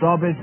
24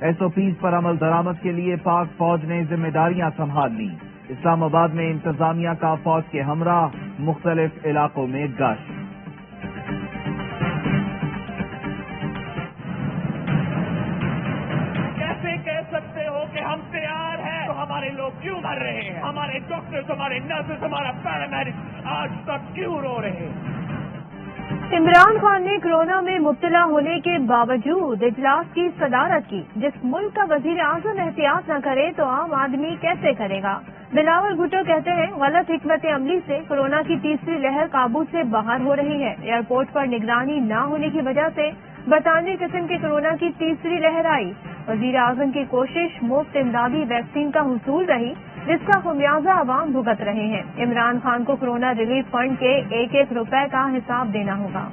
SOPs پر عمل درآمد کے لیے پاک فوج نے ذمہ داریاں سنبھال لی. اسلام آباد میں انتظامیہ کا فوج کے ہمراہ مختلف علاقوں میں گشت. کیسے کہہ سکتے ہو کہ ہم تیار ہیں تو ہمارے لوگ کیوں مر رہے ہیں؟ ہمارے ڈاکٹرز، ہمارے نرسز، ہمارا پیرامیڈکس آج تک کیوں رو رہے ہیں؟ عمران خان نے کورونا میں مبتلا ہونے کے باوجود اجلاس کی صدارت کی. جس ملک کا وزیر اعظم احتیاط نہ کرے تو عام آدمی کیسے کرے گا؟ بلاول بھٹو کہتے ہیں غلط حکمت عملی سے کورونا کی تیسری لہر قابو سے باہر ہو رہی ہے. ایئرپورٹ پر نگرانی نہ ہونے کی وجہ سے برطانوی قسم کے کورونا کی تیسری لہر آئی. وزیر اعظم کی کوشش مفت امدادی ویکسین کا حصول رہی جس کا خمیازہ عوام بھگت رہے ہیں. عمران خان کو کورونا ریلیف فنڈ کے 1-1 روپے کا حساب دینا ہوگا.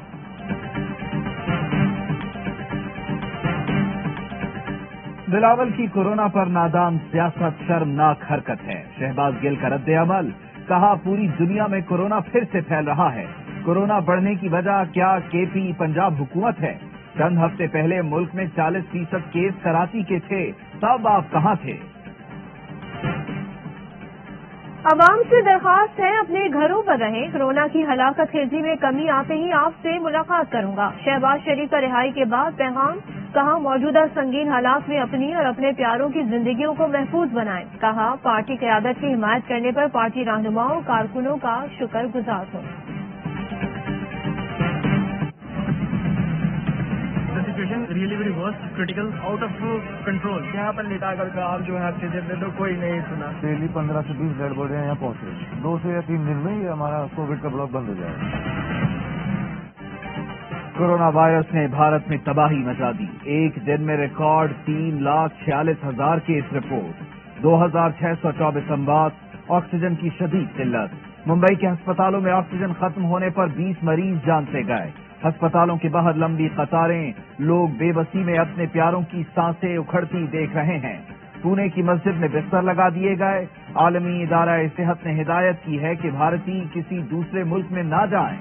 بلاول کی کورونا پر نادان سیاست شرمناک حرکت ہے. شہباز گل کا رد عمل، کہا پوری دنیا میں کورونا پھر سے پھیل رہا ہے. کورونا بڑھنے کی وجہ کیا KP پنجاب حکومت ہے؟ چند ہفتے پہلے ملک میں 40% کیس کراچی کے تھے، تب آپ کہاں تھے؟ عوام سے درخواست ہے اپنے گھروں پر رہیں. کورونا کی ہلاکت خیزی میں کمی آتے ہی آپ سے ملاقات کروں گا. شہباز شریف کا رہائی کے بعد پیغام، کہا موجودہ سنگین حالات میں اپنی اور اپنے پیاروں کی زندگیوں کو محفوظ بنائیں. کہا پارٹی قیادت کی حمایت کرنے پر پارٹی رہنماؤں کارکنوں کا شکر گزار ہوں. Really very worst, critical, out of control. یہاں پر لٹا کر آپ جو ہے چیزیں دے دو، کوئی نہیں سنا. ڈیلی 15 سے 20 ڈیڈ باڈیاں یہاں پہنچے. 2 سے یا 3 دن میں یہ ہمارا کووڈ کا بلاک بند ہو جائے گا. کورونا وائرس نے بھارت میں تباہی مچا دی. ایک دن میں ریکارڈ 3,46,000 کیس رپورٹ، 2,624 اموات، آکسیجن کی شدید قلت. ممبئی کے ہسپتالوں میں آکسیجن ختم ہونے پر 20 مریض جان سے گئے. ہسپتالوں کے باہر لمبی قطاریں، لوگ بے بسی میں اپنے پیاروں کی سانسیں اکھڑتی دیکھ رہے ہیں. پونے کی مسجد میں بستر لگا دیے گئے. عالمی ادارہ صحت نے ہدایت کی ہے کہ بھارتی کسی دوسرے ملک میں نہ جائیں.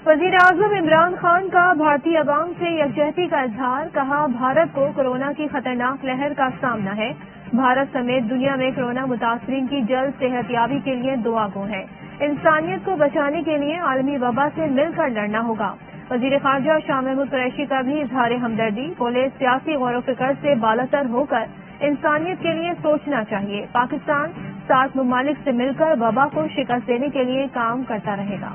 وزیر اعظم عمران خان کا بھارتی عوام سے یکجہتی کا اظہار. کہا بھارت کو کورونا کی خطرناک لہر کا سامنا ہے. بھارت سمیت دنیا میں کورونا متاثرین کی جلد صحت یابی کے لیے دعا گو ہے. انسانیت کو بچانے کے لیے عالمی وبا سے مل کر لڑنا ہوگا. وزیر خارجہ شاہ محمود قریشی کا بھی اظہار ہمدردی. بولے سیاسی غور و فکر سے بالاتر ہو کر انسانیت کے لیے سوچنا چاہیے. پاکستان 7 ممالک سے مل کر وبا کو شکست دینے کے لیے کام کرتا رہے گا.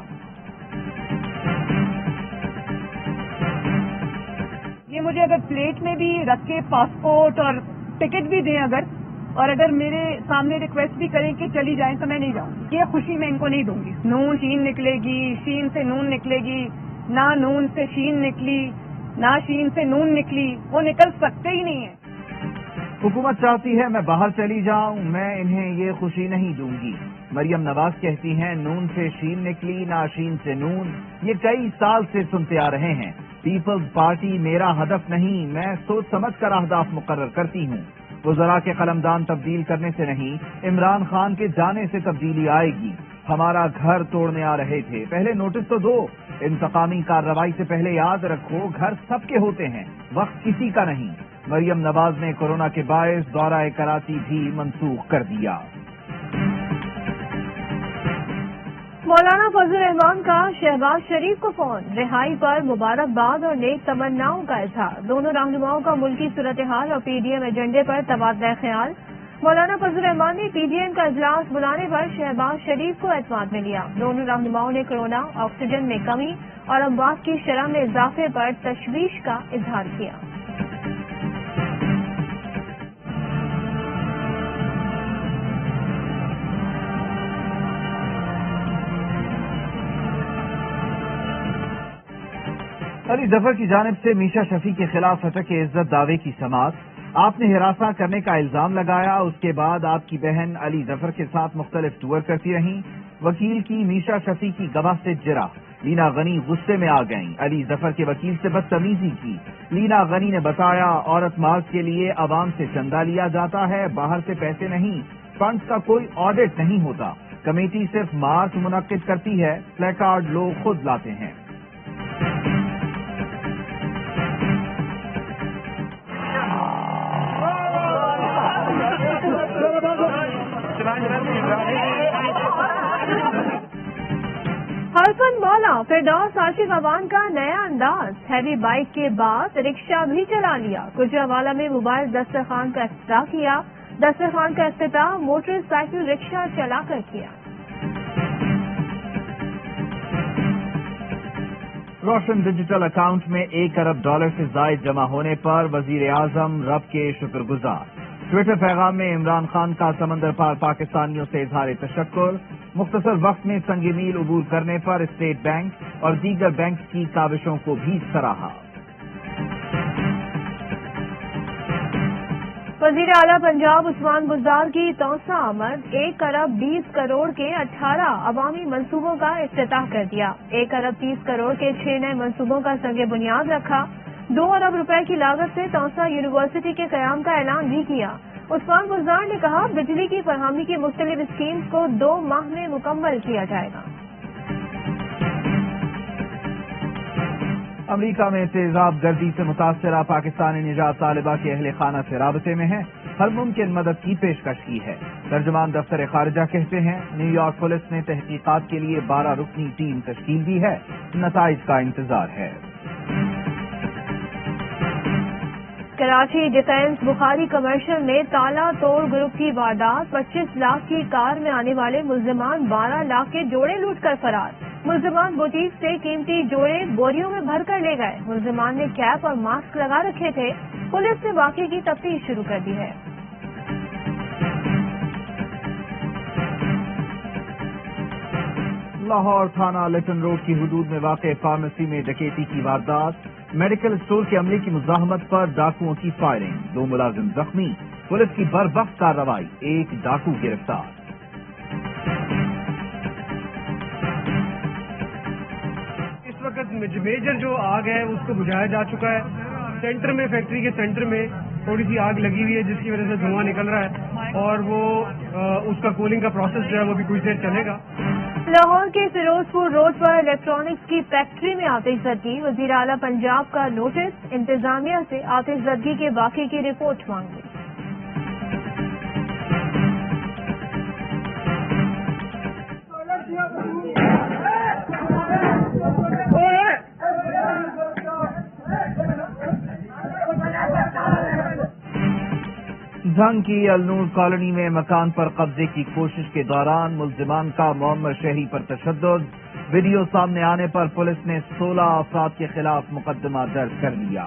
یہ مجھے اگر پلیٹ میں بھی رکھ کے پاسپورٹ اور ٹکٹ بھی دیں اور اگر میرے سامنے ریکویسٹ بھی کریں کہ چلی جائیں تو میں نہیں جاؤں گی. یہ خوشی میں ان کو نہیں دوں گی. نون شین نکلے گی، شین سے نون نکلے گی، نہ نون سے شین نکلی نہ شین سے نون نکلی، وہ نکل سکتے ہی نہیں ہیں. حکومت چاہتی ہے میں باہر چلی جاؤں، میں انہیں یہ خوشی نہیں دوں گی. مریم نواز کہتی ہیں نون سے شین نکلی نہ شین سے نون. یہ کئی سال سے سنتے آ رہے ہیں. پیپلز پارٹی میرا ہدف نہیں، میں سوچ سمجھ کر اہداف مقرر کرتی ہوں. وزراء کے قلمدان تبدیل کرنے سے نہیں، عمران خان کے جانے سے تبدیلی آئے گی. ہمارا گھر توڑنے آ رہے تھے، پہلے نوٹس تو دو. انتقامی کارروائی سے پہلے یاد رکھو گھر سب کے ہوتے ہیں، وقت کسی کا نہیں. مریم نواز نے کورونا کے باعث دورہ کراچی بھی منسوخ کر دیا. مولانا فضل الرحمان کا شہباز شریف کو فون. رہائی پر مبارکباد اور نیک تمناؤں کا اظہار. دونوں رہنماؤں کا ملکی صورتحال اور PDM ایجنڈے پر تبادلہ خیال. مولانا فضل الرحمان نے PDM کا اجلاس بلانے پر شہباز شریف کو اعتماد میں لیا. دونوں رہنماؤں نے کورونا، آکسیجن میں کمی اور اموات کی شرح میں اضافے پر تشویش کا اظہار کیا. علی ظفر کی جانب سے میشا شفیع کے خلاف ہتک عزت دعوے کی سماعت. آپ نے ہراساں کرنے کا الزام لگایا، اس کے بعد آپ کی بہن علی ظفر کے ساتھ مختلف ٹور کرتی رہیں. وکیل کی میشا شفیع کی گواہ سے جرح. لینا غنی غصے میں آ گئیں، علی ظفر کے وکیل سے بدتمیزی کی. لینا غنی نے بتایا عورت مارچ کے لیے عوام سے چندہ لیا جاتا ہے، باہر سے پیسے نہیں، فنڈز کا کوئی آڈٹ نہیں ہوتا. کمیٹی صرف مارچ منعقد کرتی ہے، پلے کارڈ لوگ خود لاتے ہیں۔ ہرفن مولا فردوس عاشق عوان کا نیا انداز، ہیوی بائک کے بعد رکشہ بھی چلا لیا۔ گجرانوالہ میں موبائل دسترخوان کا افتتاح کیا۔ دسترخوان کا افتتاح موٹر سائیکل رکشہ چلا کر کیا۔ روشن ڈیجیٹل اکاؤنٹ میں $1 ارب سے زائد جمع ہونے پر وزیر اعظم رب کے شکر گزار۔ ٹویٹر پیغام میں عمران خان کا سمندر پار پاکستانیوں سے اظہار تشکر۔ مختصر وقت میں سنگ میل عبور کرنے پر اسٹیٹ بینک اور دیگر بینک کی کاوشوں کو بھی سراہا۔ وزیر اعلیٰ پنجاب عثمان بزدار کی توسیع آمد، 1 ارب 20 کروڑ کے 18 عوامی منصوبوں کا افتتاح کر دیا۔ 1 ارب 30 کروڑ کے 6 نئے منصوبوں کا سنگ بنیاد رکھا۔ 2 ارب روپے کی لاگت سے توسیع یونیورسٹی کے قیام کا اعلان بھی کیا۔ عثمان بزدار نے کہا، بجلی کی فراہمی کی مختلف اسکیمز کو 2 ماہ میں مکمل کیا جائے گا۔ امریکہ میں تیزاب گردی سے متاثرہ پاکستانی نجات طالبہ کے اہل خانہ سے رابطے میں ہیں، ہر ممکن مدد کی پیشکش کی ہے۔ ترجمان دفتر خارجہ کہتے ہیں، نیو یارک پولیس نے تحقیقات کے لیے 12 رکنی ٹیم تشکیل دی ہے، نتائج کا انتظار ہے۔ کراچی ڈیفنس بخاری کمرشل میں تالا توڑ گروپ کی واردات، 25 لاکھ کی کار میں آنے والے ملزمان 12 لاکھ کے جوڑے لوٹ کر فرار۔ ملزمان بوٹیک سے قیمتی جوڑے بوریوں میں بھر کر لے گئے۔ ملزمان نے کیپ اور ماسک لگا رکھے تھے۔ پولیس نے واقعے کی تفتیش شروع کر دی ہے۔ لاہور تھانہ لٹن روڈ کی حدود میں واقع فارمیسی میں ڈکیتی کی واردات، میڈیکل اسٹور کے عملے کی مزاحمت پر ڈاکوؤں کی فائرنگ، 2 ملازم زخمی، پولیس کی بروقت کارروائی، 1 ڈاکو گرفتار۔ اس وقت میجر جو آگ ہے اس کو بجھایا جا چکا ہے۔ سینٹر میں، فیکٹری کے سینٹر میں تھوڑی سی آگ لگی ہوئی ہے جس کی وجہ سے دھواں نکل رہا ہے اور وہ اس کا کولنگ کا پروسیس جو ہے وہ بھی کچھ دیر چلے گا۔ لاہور کے فیروز پور روڈ پر الیکٹرانکس کی فیکٹری میں آتش زدگی، وزیر اعلیٰ پنجاب کا نوٹس، انتظامیہ سے آتش زدگی کے واقعے کی رپورٹ مانگی۔ جھنگ کی النور کالونی میں مکان پر قبضے کی کوشش کے دوران ملزمان کا معمر شہری پر تشدد، ویڈیو سامنے آنے پر پولیس نے 16 افراد کے خلاف مقدمہ درج کر لیا۔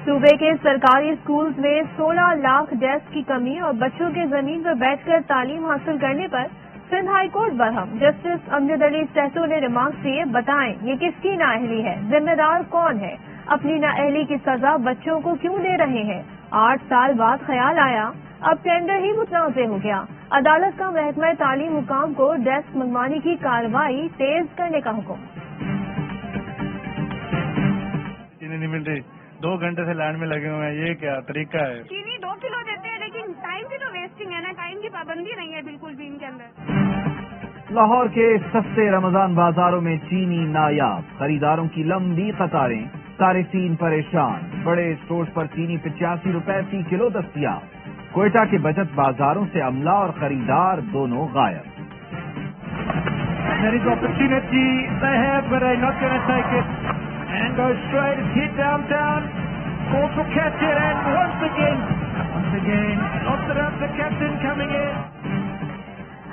صوبے کے سرکاری اسکولز میں 16 لاکھ ڈیسک کی کمی اور بچوں کے زمین پر بیٹھ کر تعلیم حاصل کرنے پر سندھ ہائی کورٹ برہم۔ جسٹس امجد علی سہتو نے ریمارکس دیے، بتائیں یہ کس کی نااہلی ہے، ذمہ دار کون ہے، اپنی نااہلی کی سزا بچوں کو کیوں دے رہے ہیں۔ 8 سال بعد خیال آیا، اب ٹینڈر ہی متنازع ہو گیا۔ عدالت کا محکمہ تعلیم حکام کو ڈیسک منگوانے کی کارروائی تیز کرنے کا حکم۔ چینی نہیں مل رہی، 2 گھنٹے سے لائن میں لگے ہوئے ہیں، یہ کیا طریقہ ہے؟ چینی 2 کلو دیتے ہیں لیکن ٹائم بھی تو ویسٹنگ ہے نا، ٹائم کی پابندی نہیں ہے بالکل بھی ان کے اندر۔ لاہور کے سستے رمضان بازاروں میں چینی نایاب، خریداروں کی لمبی قطاریں، صارفین پریشان، بڑے اسٹورز پر چینی 85 روپے فی کلو دستیاب۔ کوئٹہ کے بچت بازاروں سے عملہ اور خریدار دونوں غائب۔ There is opportunity ahead, but I'm not going to take it. And go straight, hit downtown. Ball to catch it, and once again, lost it up, the captain coming in.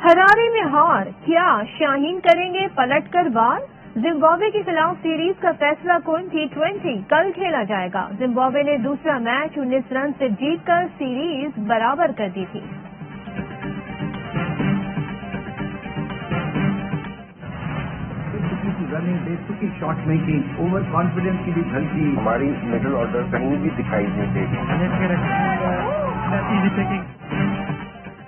Harare میں ہار، کیا شاہین کریں گے پلٹ کر بار؟ Zimbabwe کے خلاف series کا فیصلہ کن T20 کل کھیلا جائے گا۔ زمبابوے نے دوسرا میچ 19 رن سے جیت کر سیریز برابر کر دی تھی۔ رننگ، بیسک کی شاٹ میکنگ، اوور کانفیڈنس کی بھی جھلکی، ہماری مڈل آرڈر کہیں بھی دکھائی نہیں دے گی۔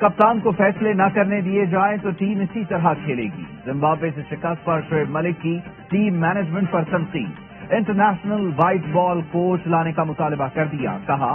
کپتان کو فیصلے نہ کرنے دیے جائیں تو ٹیم اسی طرح کھیلے گی۔ زمبابوے سے شکست پر شعیب ملک کی ٹیم مینجمنٹ پر تنقید، انٹرنیشنل وائٹ بال کوچ لانے کا مطالبہ کر دیا، کہا